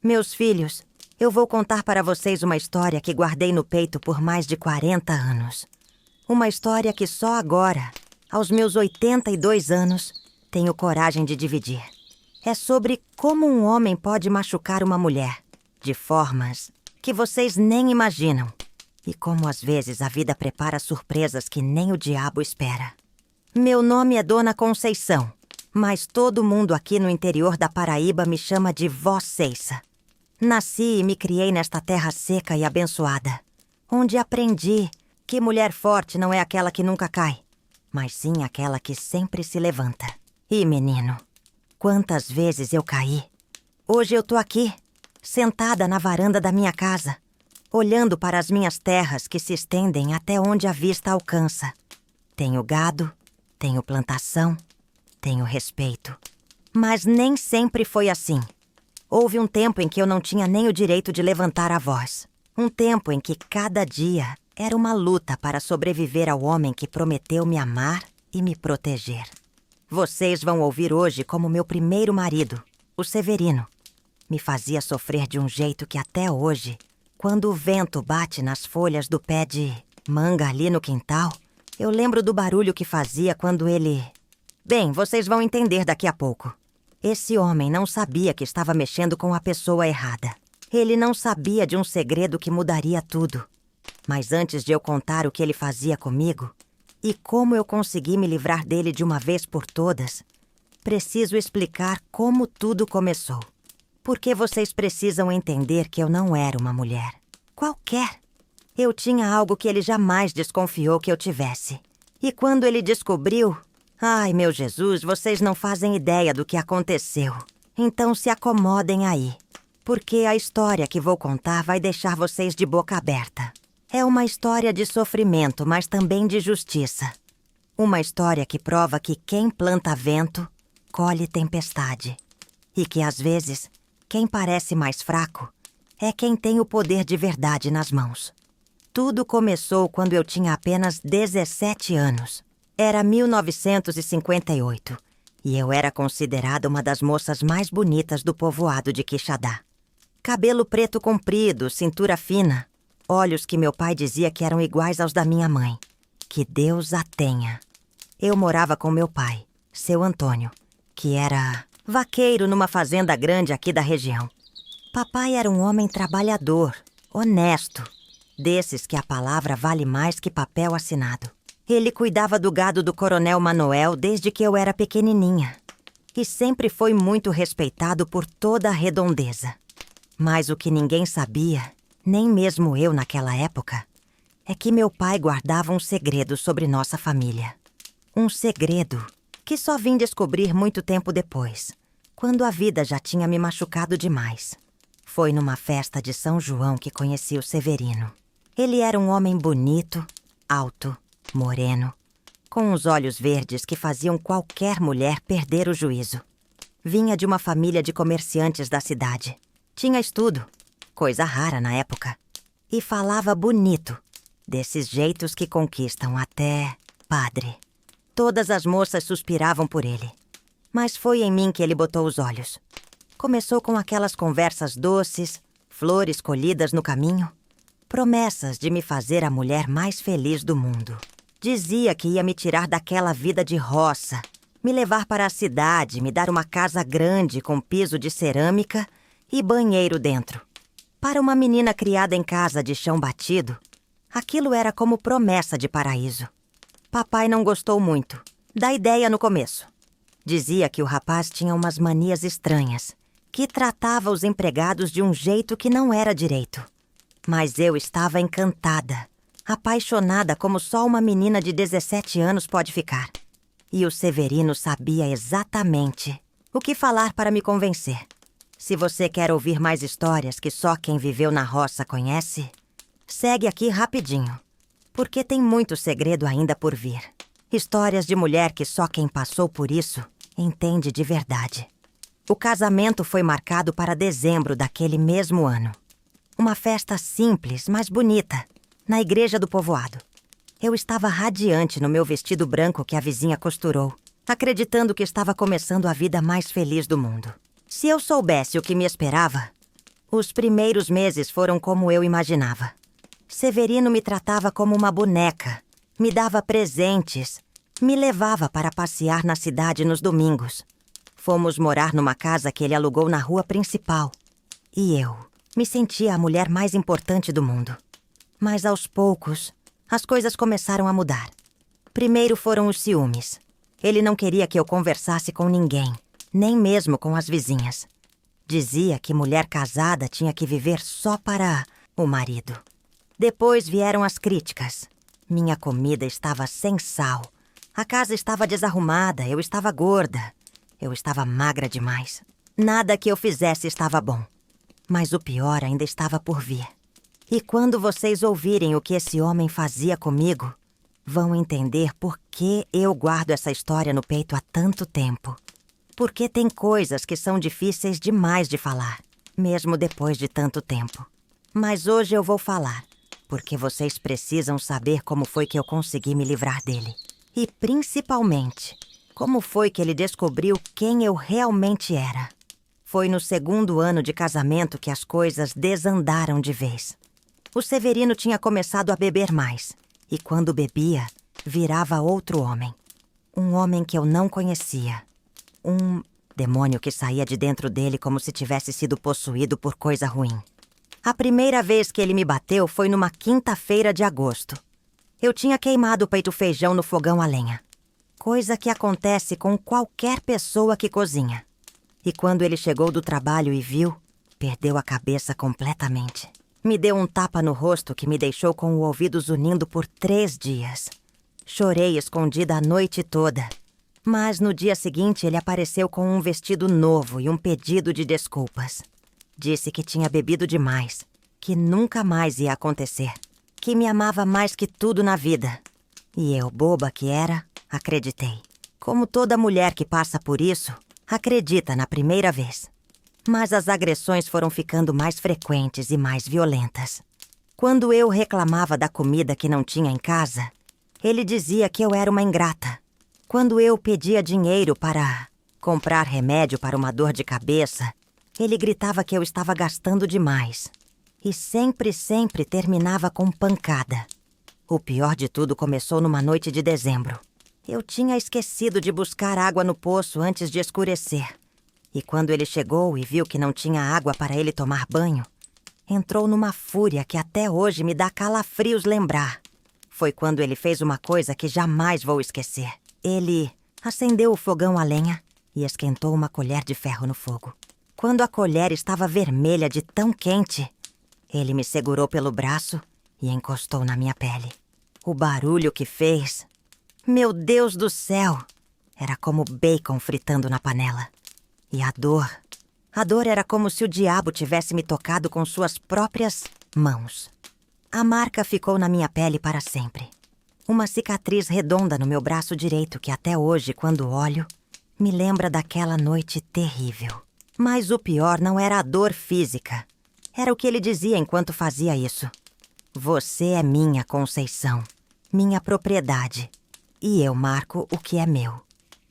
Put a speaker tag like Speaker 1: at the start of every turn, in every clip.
Speaker 1: Meus filhos, eu vou contar para vocês uma história que guardei no peito por mais de 40 anos. Uma história que só agora, aos meus 82 anos, tenho coragem de dividir. É sobre como um homem pode machucar uma mulher, de formas que vocês nem imaginam. E como às vezes a vida prepara surpresas que nem o diabo espera. Meu nome é Dona Conceição, mas todo mundo aqui no interior da Paraíba me chama de Vó Ceissa. Nasci e me criei nesta terra seca e abençoada, onde aprendi que mulher forte não é aquela que nunca cai, mas sim aquela que sempre se levanta. E, menino, quantas vezes eu caí. Hoje eu tô aqui, sentada na varanda da minha casa, olhando para as minhas terras que se estendem até onde a vista alcança. Tenho gado, tenho plantação, tenho respeito. Mas nem sempre foi assim. Houve um tempo em que eu não tinha nem o direito de levantar a voz. Um tempo em que cada dia era uma luta para sobreviver ao homem que prometeu me amar e me proteger. Vocês vão ouvir hoje como meu primeiro marido, o Severino, me fazia sofrer de um jeito que até hoje, quando o vento bate nas folhas do pé de manga ali no quintal, eu lembro do barulho que fazia quando ele... Bem, vocês vão entender daqui a pouco. Esse homem não sabia que estava mexendo com a pessoa errada. Ele não sabia de um segredo que mudaria tudo. Mas antes de eu contar o que ele fazia comigo e como eu consegui me livrar dele de uma vez por todas, preciso explicar como tudo começou. Porque vocês precisam entender que eu não era uma mulher qualquer. Eu tinha algo que ele jamais desconfiou que eu tivesse. E quando ele descobriu... Ai, meu Jesus, vocês não fazem ideia do que aconteceu. Então se acomodem aí, porque a história que vou contar vai deixar vocês de boca aberta. É uma história de sofrimento, mas também de justiça. Uma história que prova que quem planta vento, colhe tempestade. E que às vezes... Quem parece mais fraco é quem tem o poder de verdade nas mãos. Tudo começou quando eu tinha apenas 17 anos. Era 1958 e eu era considerada uma das moças mais bonitas do povoado de Quixadá. Cabelo preto comprido, cintura fina, olhos que meu pai dizia que eram iguais aos da minha mãe. Que Deus a tenha. Eu morava com meu pai, seu Antônio, que era... vaqueiro numa fazenda grande aqui da região. Papai era um homem trabalhador, honesto, desses que a palavra vale mais que papel assinado. Ele cuidava do gado do Coronel Manuel desde que eu era pequenininha e sempre foi muito respeitado por toda a redondeza. Mas o que ninguém sabia, nem mesmo eu naquela época, é que meu pai guardava um segredo sobre nossa família. Um segredo que só vim descobrir muito tempo depois, quando a vida já tinha me machucado demais. Foi numa festa de São João que conheci o Severino. Ele era um homem bonito, alto, moreno, com os olhos verdes que faziam qualquer mulher perder o juízo. Vinha de uma família de comerciantes da cidade. Tinha estudo, coisa rara na época, e falava bonito, desses jeitos que conquistam até padre. Todas as moças suspiravam por ele. Mas foi em mim que ele botou os olhos. Começou com aquelas conversas doces, flores colhidas no caminho, promessas de me fazer a mulher mais feliz do mundo. Dizia que ia me tirar daquela vida de roça, me levar para a cidade, me dar uma casa grande com piso de cerâmica e banheiro dentro. Para uma menina criada em casa de chão batido, aquilo era como promessa de paraíso. Papai não gostou muito da ideia no começo. Dizia que o rapaz tinha umas manias estranhas, que tratava os empregados de um jeito que não era direito. Mas eu estava encantada, apaixonada como só uma menina de 17 anos pode ficar. E o Severino sabia exatamente o que falar para me convencer. Se você quer ouvir mais histórias que só quem viveu na roça conhece, segue aqui rapidinho. Porque tem muito segredo ainda por vir. Histórias de mulher que só quem passou por isso entende de verdade. O casamento foi marcado para dezembro daquele mesmo ano. Uma festa simples, mas bonita, na igreja do povoado. Eu estava radiante no meu vestido branco que a vizinha costurou, acreditando que estava começando a vida mais feliz do mundo. Se eu soubesse o que me esperava, Os primeiros meses foram como eu imaginava. Severino me tratava como uma boneca, me dava presentes, me levava para passear na cidade nos domingos. Fomos morar numa casa que ele alugou na rua principal. E eu me sentia a mulher mais importante do mundo. Mas aos poucos, as coisas começaram a mudar. Primeiro foram os ciúmes. Ele não queria que eu conversasse com ninguém, nem mesmo com as vizinhas. Dizia que mulher casada tinha que viver só para o marido. Depois vieram as críticas. Minha comida estava sem sal. A casa estava desarrumada, eu estava gorda. Eu estava magra demais. Nada que eu fizesse estava bom. Mas o pior ainda estava por vir. E quando vocês ouvirem o que esse homem fazia comigo, vão entender por que eu guardo essa história no peito há tanto tempo. Porque tem coisas que são difíceis demais de falar, mesmo depois de tanto tempo. Mas hoje eu vou falar, porque vocês precisam saber como foi que eu consegui me livrar dele. E principalmente, como foi que ele descobriu quem eu realmente era. Foi no 2º ano de casamento que as coisas desandaram de vez. O Severino tinha começado a beber mais, e quando bebia, virava outro homem. Um homem que eu não conhecia. Um demônio que saía de dentro dele como se tivesse sido possuído por coisa ruim. A primeira vez que ele me bateu foi numa quinta-feira de agosto. Eu tinha queimado o peito-feijão no fogão a lenha. Coisa que acontece com qualquer pessoa que cozinha. E quando ele chegou do trabalho e viu, perdeu a cabeça completamente. Me deu um tapa no rosto que me deixou com o ouvido zunindo por 3 dias. Chorei escondida a noite toda. Mas no dia seguinte ele apareceu com um vestido novo e um pedido de desculpas. Disse que tinha bebido demais, que nunca mais ia acontecer, que me amava mais que tudo na vida. E eu, boba que era, acreditei. Como toda mulher que passa por isso, acredita na primeira vez. Mas as agressões foram ficando mais frequentes e mais violentas. Quando eu reclamava da comida que não tinha em casa, ele dizia que eu era uma ingrata. Quando eu pedia dinheiro para comprar remédio para uma dor de cabeça, ele gritava que eu estava gastando demais. E sempre terminava com pancada. O pior de tudo começou numa noite de dezembro. Eu tinha esquecido de buscar água no poço antes de escurecer. E quando ele chegou e viu que não tinha água para ele tomar banho, entrou numa fúria que até hoje me dá calafrios lembrar. Foi quando ele fez uma coisa que jamais vou esquecer. Ele acendeu o fogão a lenha e esquentou uma colher de ferro no fogo. Quando a colher estava vermelha de tão quente, ele me segurou pelo braço e encostou na minha pele. O barulho que fez... Meu Deus do céu! Era como bacon fritando na panela. E a dor era como se o diabo tivesse me tocado com suas próprias mãos. A marca ficou na minha pele para sempre. Uma cicatriz redonda no meu braço direito que até hoje, quando olho, me lembra daquela noite terrível. Mas o pior não era a dor física. Era o que ele dizia enquanto fazia isso. Você é minha Conceição, minha propriedade, e eu marco o que é meu.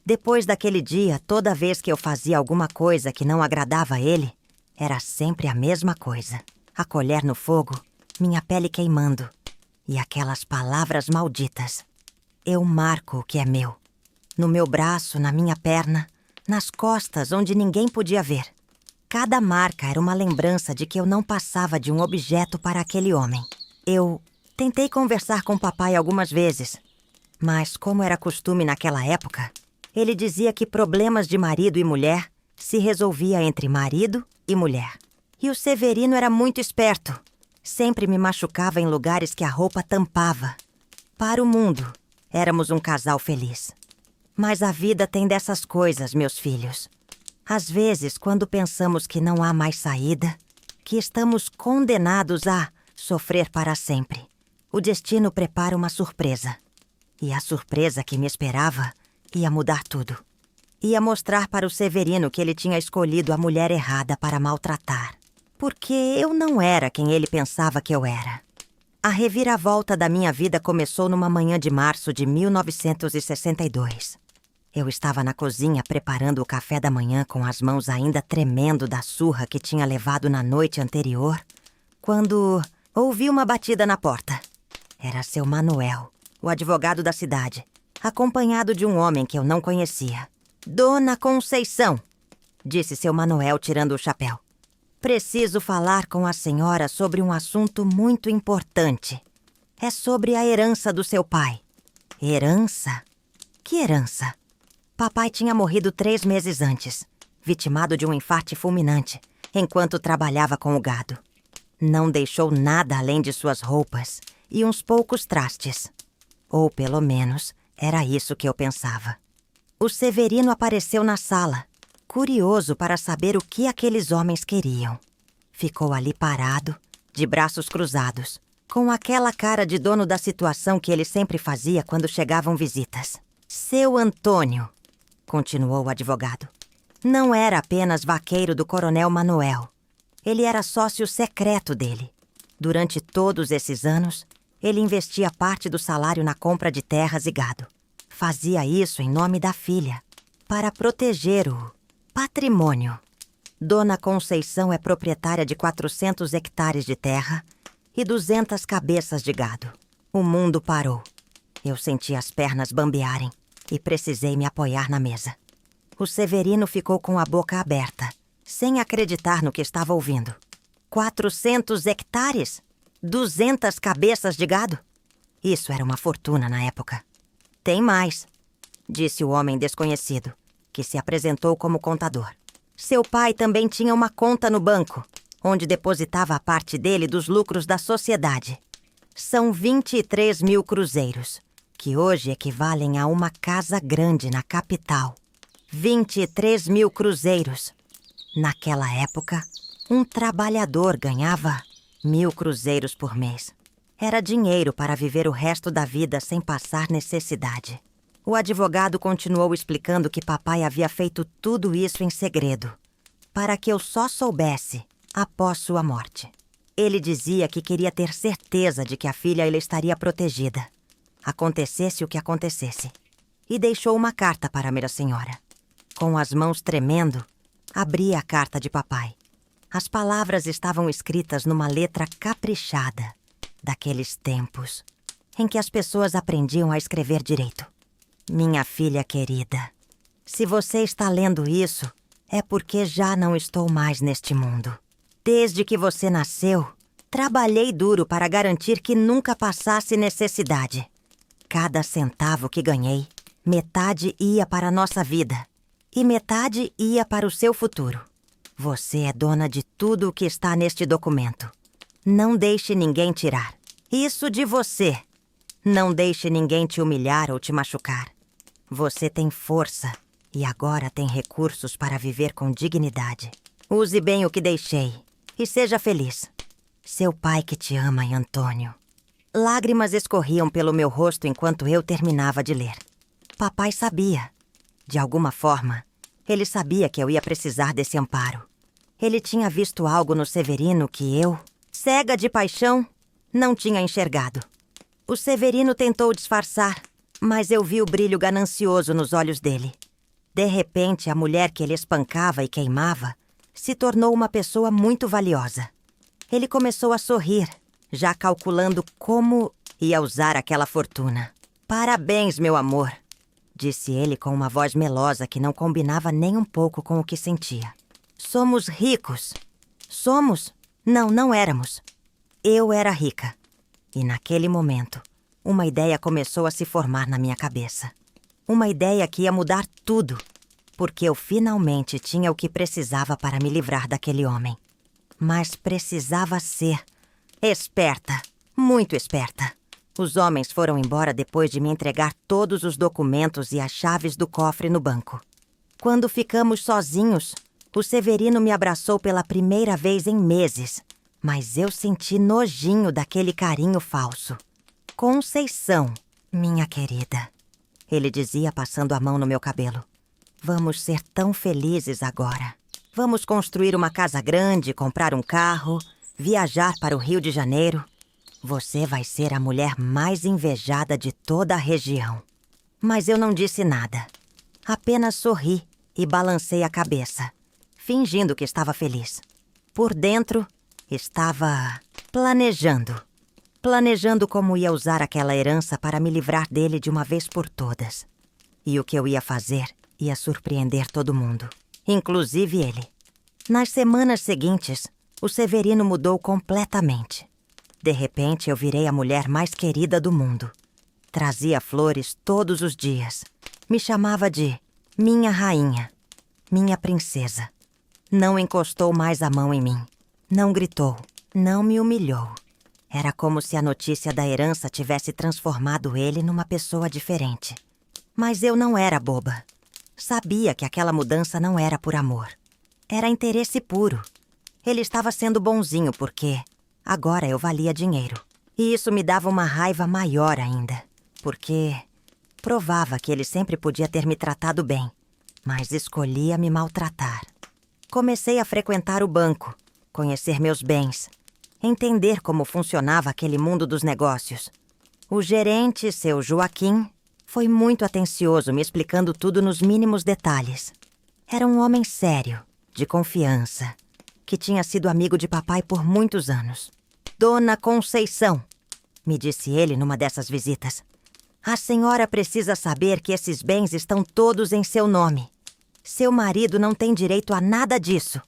Speaker 1: Depois daquele dia, toda vez que eu fazia alguma coisa que não agradava a ele, era sempre a mesma coisa. A colher no fogo, minha pele queimando, e aquelas palavras malditas. Eu marco o que é meu. No meu braço, na minha perna, nas costas, onde ninguém podia ver. Cada marca era uma lembrança de que eu não passava de um objeto para aquele homem. Eu tentei conversar com o papai algumas vezes, mas como era costume naquela época, ele dizia que problemas de marido e mulher se resolvia entre marido e mulher. E o Severino era muito esperto. Sempre me machucava em lugares que a roupa tampava. Para o mundo, éramos um casal feliz. Mas a vida tem dessas coisas, meus filhos. Às vezes, quando pensamos que não há mais saída, que estamos condenados a sofrer para sempre, o destino prepara uma surpresa. E a surpresa que me esperava ia mudar tudo. Ia mostrar para o Severino que ele tinha escolhido a mulher errada para maltratar. Porque eu não era quem ele pensava que eu era. A reviravolta da minha vida começou numa manhã de março de 1962. Eu estava na cozinha preparando o café da manhã com as mãos ainda tremendo da surra que tinha levado na noite anterior, quando ouvi uma batida na porta. Era seu Manuel, o advogado da cidade, acompanhado de um homem que eu não conhecia. Dona Conceição, disse seu Manuel tirando o chapéu. Preciso falar com a senhora sobre um assunto muito importante. É sobre a herança do seu pai. Herança? Que herança? Papai tinha morrido 3 meses antes, vitimado de um infarte fulminante, enquanto trabalhava com o gado. Não deixou nada além de suas roupas e uns poucos trastes. Ou, pelo menos, era isso que eu pensava. O Severino apareceu na sala, curioso para saber o que aqueles homens queriam. Ficou ali parado, de braços cruzados, com aquela cara de dono da situação que ele sempre fazia quando chegavam visitas. Seu Antônio, continuou o advogado, não era apenas vaqueiro do coronel Manuel. Ele era sócio secreto dele. Durante todos esses anos, ele investia parte do salário na compra de terras e gado. Fazia isso em nome da filha, para proteger o patrimônio. Dona Conceição é proprietária de 400 hectares de terra e 200 cabeças de gado. O mundo parou. Eu senti as pernas bambearem e precisei me apoiar na mesa. O Severino ficou com a boca aberta, sem acreditar no que estava ouvindo. 400 hectares? 200 cabeças de gado? Isso era uma fortuna na época. Tem mais, disse o homem desconhecido, que se apresentou como contador. Seu pai também tinha uma conta no banco, onde depositava a parte dele dos lucros da sociedade. São 23 mil cruzeiros, que hoje equivalem a uma casa grande na capital. 23 mil cruzeiros. Naquela época, um trabalhador ganhava 1.000 cruzeiros por mês. Era dinheiro para viver o resto da vida sem passar necessidade. O advogado continuou explicando que papai havia feito tudo isso em segredo, para que eu só soubesse após sua morte. Ele dizia que queria ter certeza de que a filha ele estaria protegida, acontecesse o que acontecesse, e deixou uma carta para Minha Senhora. Com as mãos tremendo, abri a carta de papai. As palavras estavam escritas numa letra caprichada, daqueles tempos em que as pessoas aprendiam a escrever direito. Minha filha querida, se você está lendo isso, é porque já não estou mais neste mundo. Desde que você nasceu, trabalhei duro para garantir que nunca passasse necessidade. Cada centavo que ganhei, metade ia para a nossa vida e metade ia para o seu futuro. Você é dona de tudo o que está neste documento. Não deixe ninguém tirar isso de você. Não deixe ninguém te humilhar ou te machucar. Você tem força e agora tem recursos para viver com dignidade. Use bem o que deixei e seja feliz. Seu pai que te ama, Antônio. Lágrimas escorriam pelo meu rosto enquanto eu terminava de ler. Papai sabia. De alguma forma, ele sabia que eu ia precisar desse amparo. Ele tinha visto algo no Severino que eu, cega de paixão, não tinha enxergado. O Severino tentou disfarçar, mas eu vi o brilho ganancioso nos olhos dele. De repente, a mulher que ele espancava e queimava se tornou uma pessoa muito valiosa. Ele começou a sorrir, já calculando como ia usar aquela fortuna. Parabéns, meu amor, disse ele com uma voz melosa que não combinava nem um pouco com o que sentia. Somos ricos. Somos? Não, não éramos. Eu era rica. E naquele momento, uma ideia começou a se formar na minha cabeça. Uma ideia que ia mudar tudo, porque eu finalmente tinha o que precisava para me livrar daquele homem. Mas precisava ser esperta, muito esperta. Os homens foram embora depois de me entregar todos os documentos e as chaves do cofre no banco. Quando ficamos sozinhos, o Severino me abraçou pela primeira vez em meses, mas eu senti nojinho daquele carinho falso. Conceição, minha querida, ele dizia passando a mão no meu cabelo. Vamos ser tão felizes agora. Vamos construir uma casa grande, comprar um carro, viajar para o Rio de Janeiro. Você vai ser a mulher mais invejada de toda a região. Mas eu não disse nada. Apenas sorri e balancei a cabeça, fingindo que estava feliz. Por dentro, estava planejando. Planejando como ia usar aquela herança para me livrar dele de uma vez por todas. E o que eu ia fazer ia surpreender todo mundo, inclusive ele. Nas semanas seguintes, o Severino mudou completamente. De repente, eu virei a mulher mais querida do mundo. Trazia flores todos os dias. Me chamava de minha rainha, minha princesa. Não encostou mais a mão em mim. Não gritou, não me humilhou. Era como se a notícia da herança tivesse transformado ele numa pessoa diferente. Mas eu não era boba. Sabia que aquela mudança não era por amor. Era interesse puro. Ele estava sendo bonzinho porque agora eu valia dinheiro. E isso me dava uma raiva maior ainda. Porque provava que ele sempre podia ter me tratado bem, mas escolhia me maltratar. Comecei a frequentar o banco, conhecer meus bens, entender como funcionava aquele mundo dos negócios. O gerente, seu Joaquim, foi muito atencioso me explicando tudo nos mínimos detalhes. Era um homem sério, de confiança, que tinha sido amigo de papai por muitos anos. Dona Conceição, me disse ele numa dessas visitas. A senhora precisa saber que esses bens estão todos em seu nome. Seu marido não tem direito a nada disso,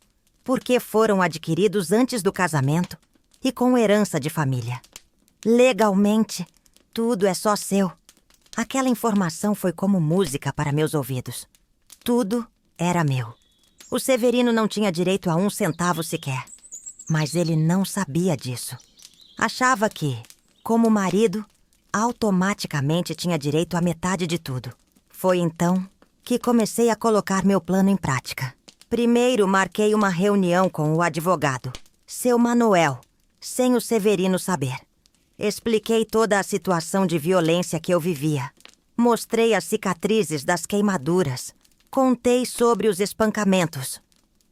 Speaker 1: porque foram adquiridos antes do casamento e com herança de família. Legalmente, tudo é só seu. Aquela informação foi como música para meus ouvidos. Tudo era meu. O Severino não tinha direito a 1 centavo sequer. Mas ele não sabia disso. Achava que, como marido, automaticamente tinha direito à metade de tudo. Foi então que comecei a colocar meu plano em prática. Primeiro, marquei uma reunião com o advogado, seu Manuel, sem o Severino saber. Expliquei toda a situação de violência que eu vivia. Mostrei as cicatrizes das queimaduras. Contei sobre os espancamentos.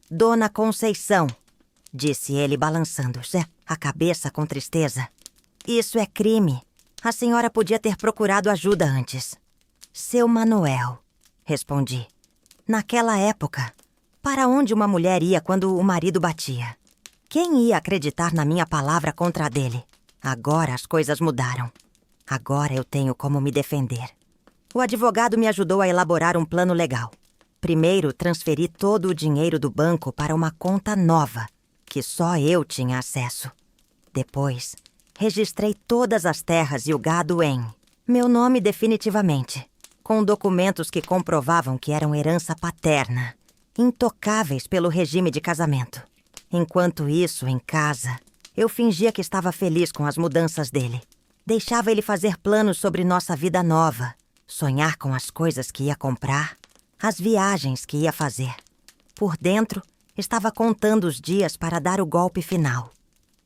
Speaker 1: Dona Conceição, disse ele balançando a cabeça com tristeza. Isso é crime. A senhora podia ter procurado ajuda antes. Seu Manuel, respondi. Naquela época, para onde uma mulher ia quando o marido batia? Quem ia acreditar na minha palavra contra a dele? Agora as coisas mudaram. Agora eu tenho como me defender. O advogado me ajudou a elaborar um plano legal. Primeiro, transferi todo o dinheiro do banco para uma conta nova, que só eu tinha acesso. Depois, registrei todas as terras e o gado em meu nome definitivamente, com documentos que comprovavam que eram herança paterna, intocáveis pelo regime de casamento. Enquanto isso, em casa, eu fingia que estava feliz com as mudanças dele. Deixava ele fazer planos sobre nossa vida nova, sonhar com as coisas que ia comprar, as viagens que ia fazer. Por dentro, estava contando os dias para dar o golpe final.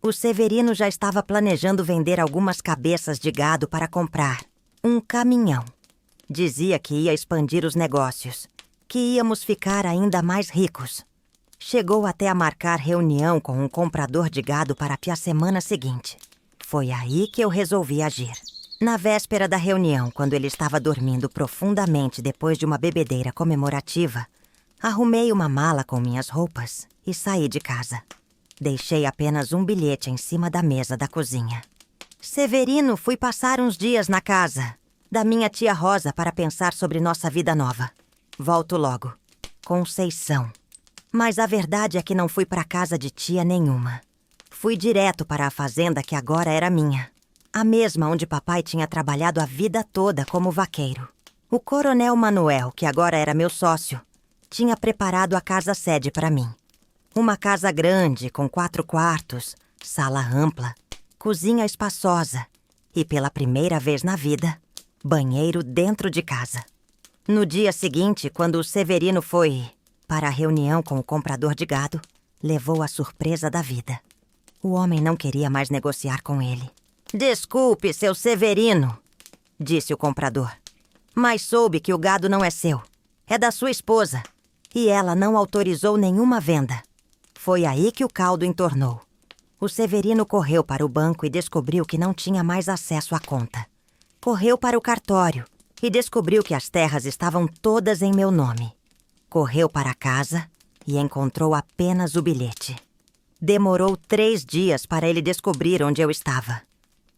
Speaker 1: O Severino já estava planejando vender algumas cabeças de gado para comprar um caminhão. Dizia que ia expandir os negócios, que íamos ficar ainda mais ricos. Chegou até a marcar reunião com um comprador de gado para a semana seguinte. Foi aí que eu resolvi agir. Na véspera da reunião, quando ele estava dormindo profundamente depois de uma bebedeira comemorativa, arrumei uma mala com minhas roupas e saí de casa. Deixei apenas um bilhete em cima da mesa da cozinha. Severino, fui passar uns dias na casa da minha tia Rosa para pensar sobre nossa vida nova. Volto logo. Conceição. Mas a verdade é que não fui para casa de tia nenhuma. Fui direto para a fazenda que agora era minha. A mesma onde papai tinha trabalhado a vida toda como vaqueiro. O coronel Manuel, que agora era meu sócio, tinha preparado a casa-sede para mim. Uma casa grande, com 4 quartos, sala ampla, cozinha espaçosa e, pela primeira vez na vida, banheiro dentro de casa. No dia seguinte, quando o Severino foi para a reunião com o comprador de gado, levou a surpresa da vida. O homem não queria mais negociar com ele. "Desculpe, seu Severino", disse o comprador, "mas soube que o gado não é seu. É da sua esposa. E ela não autorizou nenhuma venda." Foi aí que o caldo entornou. O Severino correu para o banco e descobriu que não tinha mais acesso à conta. Correu para o cartório e descobriu que as terras estavam todas em meu nome. Correu para casa e encontrou apenas o bilhete. Demorou 3 dias para ele descobrir onde eu estava.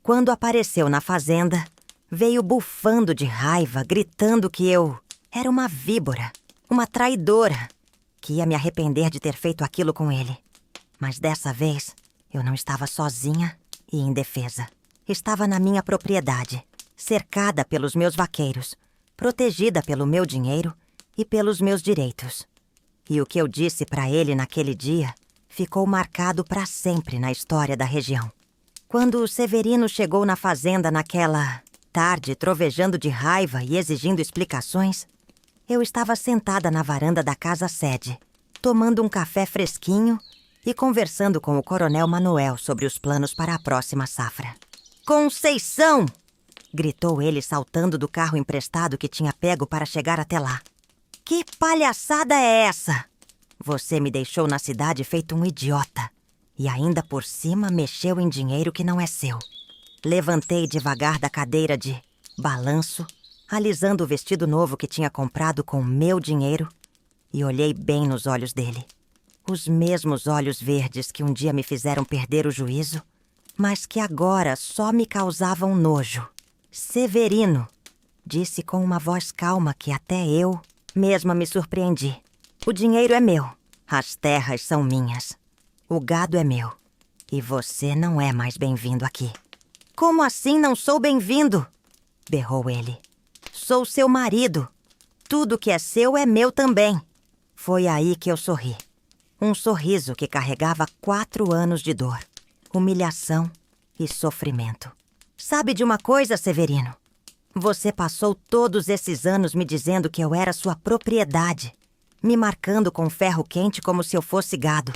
Speaker 1: Quando apareceu na fazenda, veio bufando de raiva, gritando que eu era uma víbora, uma traidora, que ia me arrepender de ter feito aquilo com ele. Mas dessa vez, eu não estava sozinha e indefesa. Estava na minha propriedade, cercada pelos meus vaqueiros, protegida pelo meu dinheiro e pelos meus direitos. E o que eu disse para ele naquele dia ficou marcado para sempre na história da região. Quando o Severino chegou na fazenda naquela tarde, trovejando de raiva e exigindo explicações, eu estava sentada na varanda da casa-sede, tomando um café fresquinho e conversando com o Coronel Manuel sobre os planos para a próxima safra. "Conceição!" gritou ele, saltando do carro emprestado que tinha pego para chegar até lá. "Que palhaçada é essa? Você me deixou na cidade feito um idiota. E ainda por cima mexeu em dinheiro que não é seu." Levantei devagar da cadeira de balanço, alisando o vestido novo que tinha comprado com meu dinheiro, e olhei bem nos olhos dele. Os mesmos olhos verdes que um dia me fizeram perder o juízo, mas que agora só me causavam nojo. "Severino", disse com uma voz calma que até eu mesma me surpreendi. "O dinheiro é meu, as terras são minhas, o gado é meu, e você não é mais bem-vindo aqui." "Como assim não sou bem-vindo?" berrou ele. "Sou seu marido. Tudo que é seu é meu também." Foi aí que eu sorri. Um sorriso que carregava 4 anos de dor, humilhação e sofrimento. "Sabe de uma coisa, Severino? Você passou todos esses anos me dizendo que eu era sua propriedade, me marcando com ferro quente como se eu fosse gado.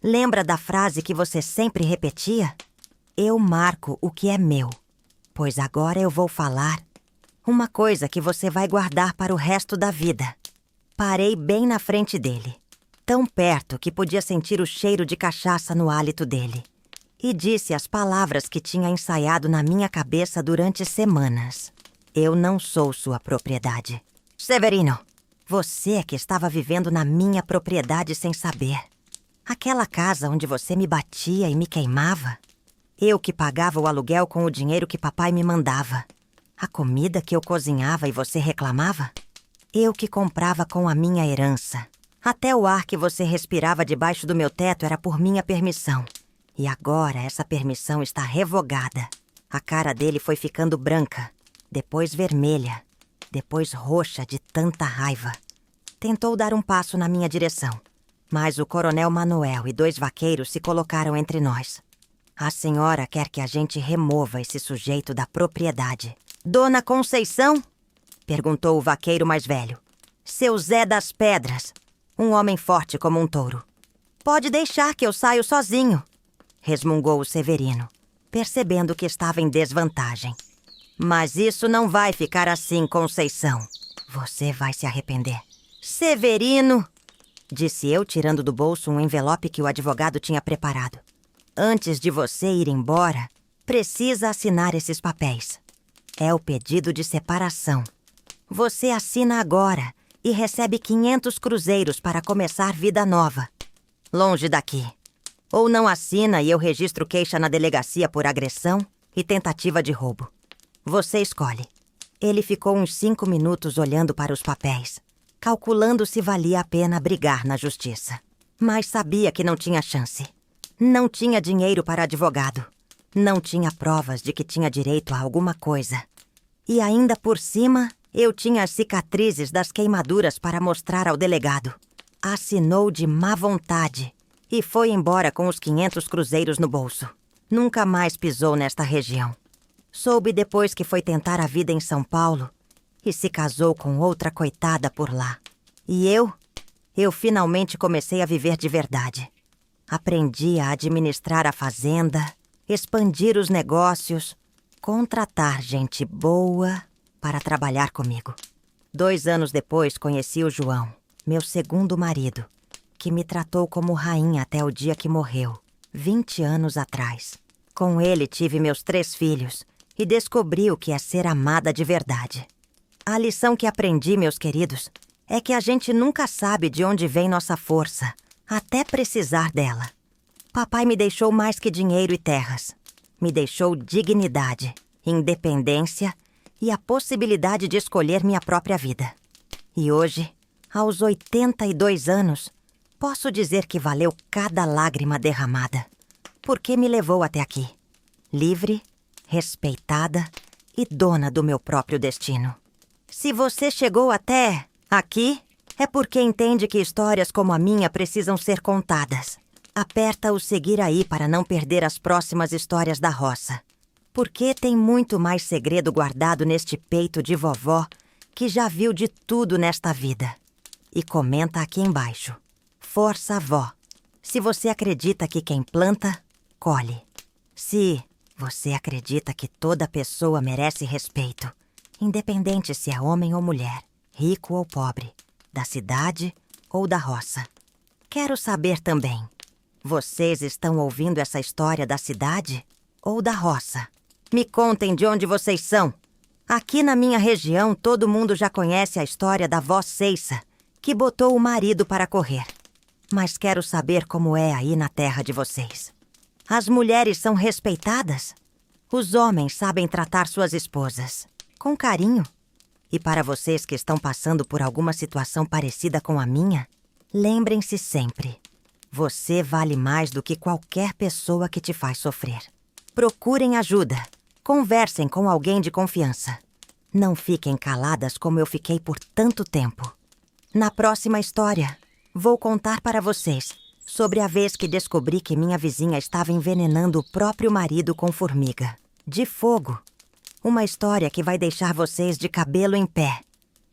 Speaker 1: Lembra da frase que você sempre repetia? Eu marco o que é meu. Pois agora eu vou falar uma coisa que você vai guardar para o resto da vida." Parei bem na frente dele, tão perto que podia sentir o cheiro de cachaça no hálito dele, e disse as palavras que tinha ensaiado na minha cabeça durante semanas. "Eu não sou sua propriedade. Severino, você é que estava vivendo na minha propriedade sem saber. Aquela casa onde você me batia e me queimava. Eu que pagava o aluguel com o dinheiro que papai me mandava. A comida que eu cozinhava e você reclamava. Eu que comprava com a minha herança. Até o ar que você respirava debaixo do meu teto era por minha permissão. E agora essa permissão está revogada." A cara dele foi ficando branca, depois vermelha, depois roxa de tanta raiva. Tentou dar um passo na minha direção, mas o Coronel Manuel e 2 vaqueiros se colocaram entre nós. "A senhora quer que a gente remova esse sujeito da propriedade." "Dona Conceição?" perguntou o vaqueiro mais velho. "Seu Zé das Pedras, um homem forte como um touro." "Pode deixar que eu saio sozinho", resmungou o Severino, percebendo que estava em desvantagem. "Mas isso não vai ficar assim, Conceição. Você vai se arrepender." "Severino", disse eu, tirando do bolso um envelope que o advogado tinha preparado. "Antes de você ir embora, precisa assinar esses papéis. É o pedido de separação. Você assina agora e recebe 500 cruzeiros para começar vida nova, longe daqui. Ou não assina e eu registro queixa na delegacia por agressão e tentativa de roubo. Você escolhe." Ele ficou uns 5 minutos olhando para os papéis, calculando se valia a pena brigar na justiça. Mas sabia que não tinha chance. Não tinha dinheiro para advogado. Não tinha provas de que tinha direito a alguma coisa. E ainda por cima, eu tinha as cicatrizes das queimaduras para mostrar ao delegado. Assinou de má vontade e foi embora com os 500 cruzeiros no bolso. Nunca mais pisou nesta região. Soube depois que foi tentar a vida em São Paulo e se casou com outra coitada por lá. E eu finalmente comecei a viver de verdade. Aprendi a administrar a fazenda, expandir os negócios, contratar gente boa para trabalhar comigo. 2 anos depois conheci o João, meu segundo marido, que me tratou como rainha até o dia que morreu, 20 anos atrás. Com ele tive meus 3 filhos e descobri o que é ser amada de verdade. A lição que aprendi, meus queridos, é que a gente nunca sabe de onde vem nossa força, até precisar dela. Papai me deixou mais que dinheiro e terras. Me deixou dignidade, independência e a possibilidade de escolher minha própria vida. E hoje, aos 82 anos, posso dizer que valeu cada lágrima derramada, porque me levou até aqui, livre, respeitada e dona do meu próprio destino. Se você chegou até aqui, é porque entende que histórias como a minha precisam ser contadas. Aperta o seguir aí para não perder as próximas histórias da roça. Porque tem muito mais segredo guardado neste peito de vovó que já viu de tudo nesta vida. E comenta aqui embaixo. Força, vó. Se você acredita que quem planta, colhe. Se você acredita que toda pessoa merece respeito, independente se é homem ou mulher, rico ou pobre, da cidade ou da roça. Quero saber também, vocês estão ouvindo essa história da cidade ou da roça? Me contem de onde vocês são. Aqui na minha região, todo mundo já conhece a história da vó Ceiça, que botou o marido para correr. Mas quero saber como é aí na terra de vocês. As mulheres são respeitadas? Os homens sabem tratar suas esposas com carinho? E para vocês que estão passando por alguma situação parecida com a minha, lembrem-se sempre, você vale mais do que qualquer pessoa que te faz sofrer. Procurem ajuda. Conversem com alguém de confiança. Não fiquem caladas como eu fiquei por tanto tempo. Na próxima história, vou contar para vocês sobre a vez que descobri que minha vizinha estava envenenando o próprio marido com formiga. De fogo. Uma história que vai deixar vocês de cabelo em pé.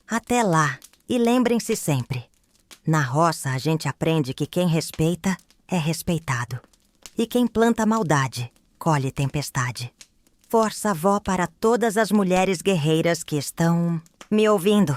Speaker 1: Até lá, e lembrem-se sempre. Na roça, a gente aprende que quem respeita é respeitado. E quem planta maldade, colhe tempestade. Força, vó, para todas as mulheres guerreiras que estão me ouvindo.